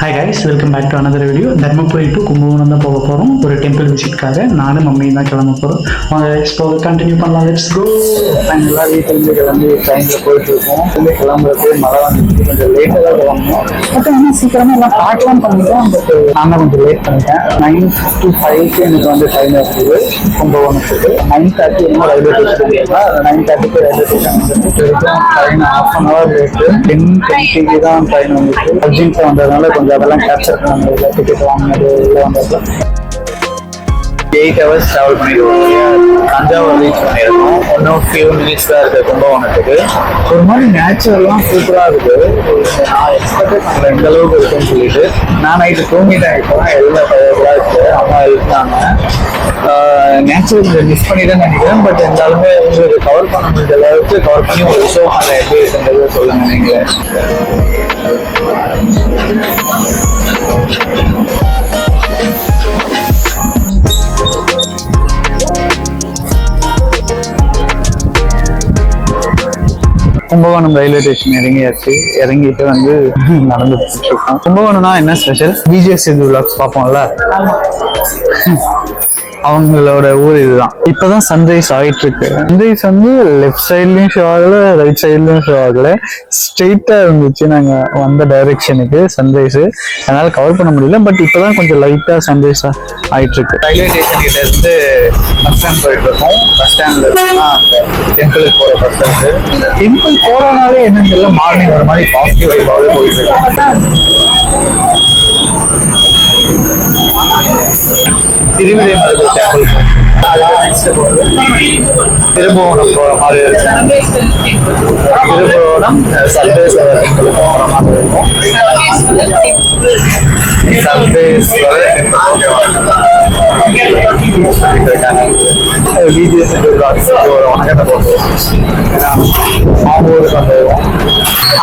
Hi guys, welcome back to another video. Dharmapuri to Kumbhakonam தான் போக போறோம். ஒரு டெம்பிள் விசிட்காக நானும் மம்மியும் தான் கிளம்ப போறோம். வாங்க இப்போ கண்டினியூ பண்ணலாம். Let's go. நாங்க வீட்டுல கிளம்பி ட்ரெயின்ல போயிட்டு இருக்கோம். இங்க கிளம்புறது மழை வந்து கொஞ்சம் லேட்டா தான் கிளம்பணும். பட் ஆனால் சீக்கிரமா எல்லாம் பார்க்கலாம் பண்ணிட்டோம். பட் நான் தான் கொஞ்சம் லேட் பண்ணிட்டேன். 9 to 5 எனக்கு வந்து ட்ரெயின் இருக்குது கும்பகோணத்துக்கு. 9:30 என்ன railway station 9:30 railway station train half an hour late. 10:20 தான் ட்ரெயின் வந்துச்சு. அர்ஜென்ட் வந்ததுனால கொஞ்சம் அதெல்லாம் கேப்சர் பண்ண முடியல. டிக்கெட் வாங்கினது இல்லை வந்ததுல 8 hours ட்ராவல் பண்ணிடுவோம். தஞ்சாவூர் ரீச் பண்ணியிருக்கோம். இன்னும் ஃபியூ மினிட்ஸ் தான் இருக்குது கும்பகோணத்துக்கு. ஒரு மாதிரி நேச்சுரல்லாம் சூப்பராக இருக்குது. நான் எக்ஸ்பெக்டட் பண்ணல எந்த அளவுக்கு இருக்குன்னு சொல்லிட்டு. நான் நைட்டு தூங்கிட்டேன். இப்போ எல்லாம் இருக்கு. அம்மா எழுதினாங்க. நேச்சுரல் மிஸ் பண்ணிட்டேன்னு நினைக்கிறேன். பட் இருந்தாலுமே உங்களுக்கு கவர் பண்ண முடிஞ்ச அளவுக்கு கவர் பண்ணி ஒரு ஷோ பண்ண எப்படி இருக்குன்றது சொல்லுங்க நீங்களே. கும்பகோணம் ரயில்வே ஸ்டேஷன் இறங்கியாச்சு. இறங்கிட்டு வந்து நடந்து போயிட்டு இருக்கோம். கும்பகோணம்னா என்ன ஸ்பெஷல்? விஜிஎஸ் விளாக்ஸ் பார்ப்போம்ல, அவங்களோட ஊர் இதுதான். இப்பதான் சன்ரைஸ் ஆயிட்டு இருக்கு. சன்ரைஸ் வந்து லெஃப்ட் சைட்லயும் ஷோ ஆகல, ரைட் சைட்லயும் ஷோ ஆகல, ஸ்ட்ரெயிட்டா இருந்துச்சு நாங்க வந்த டைரக்ஷனுக்கு சன்ரைஸ். அதனால கவர் பண்ண முடியல. பட் இப்பதான் கொஞ்சம் லைட்டா சன்ரைஸ் ஆயிட்டு இருக்கு. ரயில்வே ஸ்டேஷன் கிட்ட இருந்து பஸ் ஸ்டாண்ட் போயிட்டு இருக்கோம். பஸ் ஸ்டாண்ட்ல டெம்பிளுக்கு போற பஸ் ஸ்டாண்ட். டெம்பிள் போறதுனாலே என்னன்னு தெரியல, மார்னிங் ஒரு மாதிரி பாசிட்டிவ் வைப்பாவே போயிட்டு இருக்கு. திருவிடைமருது டெம்பிள் திருபுவனம் போற மாதிரி இருக்கும். திருபுவனம் சர்வேஸ்வரர் டெம்பிள் போற மாதிரி இருக்கும். சர்வேஸ்வரர்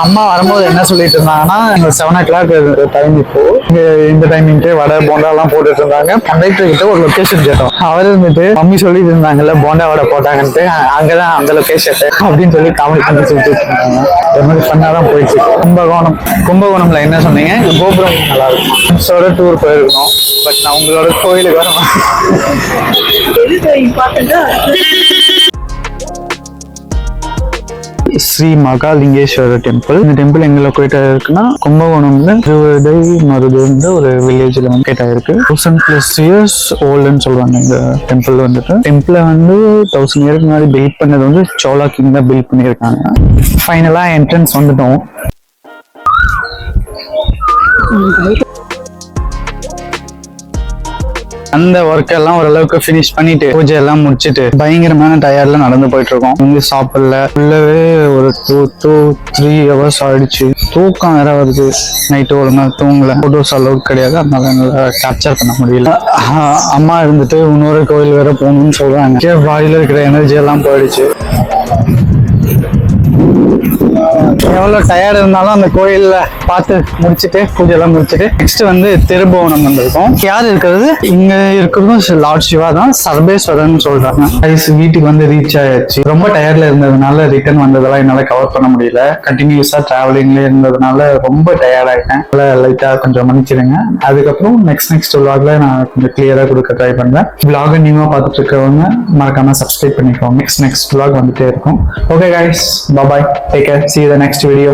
அம்மா வரும்போது என்ன சொல்லிட்டு இருந்தாங்கன்னா, 7 o'clock டைம். இப்போ இந்த டைமிங்க்கு வடை போண்டா எல்லாம் போட்டுட்டு இருந்தாங்க. கண்டக்டர் கிட்ட ஒரு லொகேஷன் கேட்டோம். அவர் இருந்துட்டு மம்மி சொல்லிட்டு இருந்தாங்கல்ல போண்டா வடை போட்டாங்கன்ட்டு, அங்கதான் அந்த லொகேஷன் அப்படின்னு சொல்லி காமெடி பண்ணி சொல்லிட்டு இருந்தாங்க. ஒரு மாதிரி பண்ணாதான் போயிடுச்சு. கும்பகோணம்ல என்ன சொன்னீங்க? கோபுரம் நல்லா இருக்கும். ஃப்ரெண்ட்ஸோட டூர் போயிருக்கணும். பட் நான் உங்களோட கோயிலுக்கு வர ஸ்ரீ மகாலிங்கேஸ்வரர் டெம்பிள். இந்த டெம்பிள் எங்க லொக்கேட் ஆயிருக்குன்னா கும்பகோணம்ல திருவிடைமருதுன்ற ஒரு வில்லேஜ்ல வந்து லொக்கேட் ஆயிருக்கு. 1000+ years ஓல்டுன்னு சொல்றாங்க இந்த டெம்பிள் வந்துட்டு. டெம்பிளை வந்து 1000 இயருக்கு முன்னாடி பில்ட் பண்ணது வந்து சோலா கிங் தான் பில்ட் பண்ணியிருக்காங்க. ஃபைனலா என்ட்ரன்ஸ் வந்துட்டோம். அந்த ஒர்க் எல்லாம் ஓரளவுக்கு பினிஷ் பண்ணிட்டு பூஜை எல்லாம் முடிச்சுட்டு பயங்கரமான டயர்ட்ல நடந்து போயிட்டு இருக்கோம். இங்க சாப்பிடல, உள்ளவே ஒரு 2 to 3 hours ஆயிடுச்சு. தூக்கம் வேற வருது. நைட்டு ஒழுங்கா தூங்கல. போட்டோஸ் அளவுக்கு கிடையாது, அதனால என்னால கேப்சர் பண்ண முடியல. அம்மா இருந்துட்டு இன்னொரு கோயில் வேற போகணும்னு சொல்றாங்க. வாயில இருக்கிற எனர்ஜி எல்லாம் போயிடுச்சு. எவ்வளவு டயர்ட் இருந்தாலும் அந்த கோயில்ல பார்த்து முடிச்சுட்டு பூஜை எல்லாம் முடிச்சுட்டு நெக்ஸ்ட் வந்து திருபுவனம் வந்திருக்கோம். யார் இருக்கிறது? இங்க இருக்கிறதும் லார்ட் சிவா தான். சர்வேஸ்வரன் சொல்றாங்க. வீட்டுக்கு வந்து ரீச் ஆயாச்சு. ரொம்ப டயர்ட்ல இருந்ததுனால ரிட்டர்ன் வந்ததெல்லாம் என்னால கவர் பண்ண முடியல. கண்டினியூஸா டிராவலிங்ல இருந்ததுனால ரொம்ப டயர்ட் ஆயிட்டேன். லைட்டா கொஞ்சம் மன்னிச்சிடுங்க. அதுக்கப்புறம் நெக்ஸ்ட் vlogல நான் கொஞ்சம் கிளியரா கொடுக்க ட்ரை பண்றேன். vlog நியூவா பார்த்துட்டு இருக்கவங்க மறக்காம சப்ஸ்கிரைப் பண்ணிக்கோங்க. நெக்ஸ்ட் vlog வந்துட்டே இருக்கும். Okay guys, bye bye, take care, see you the next video.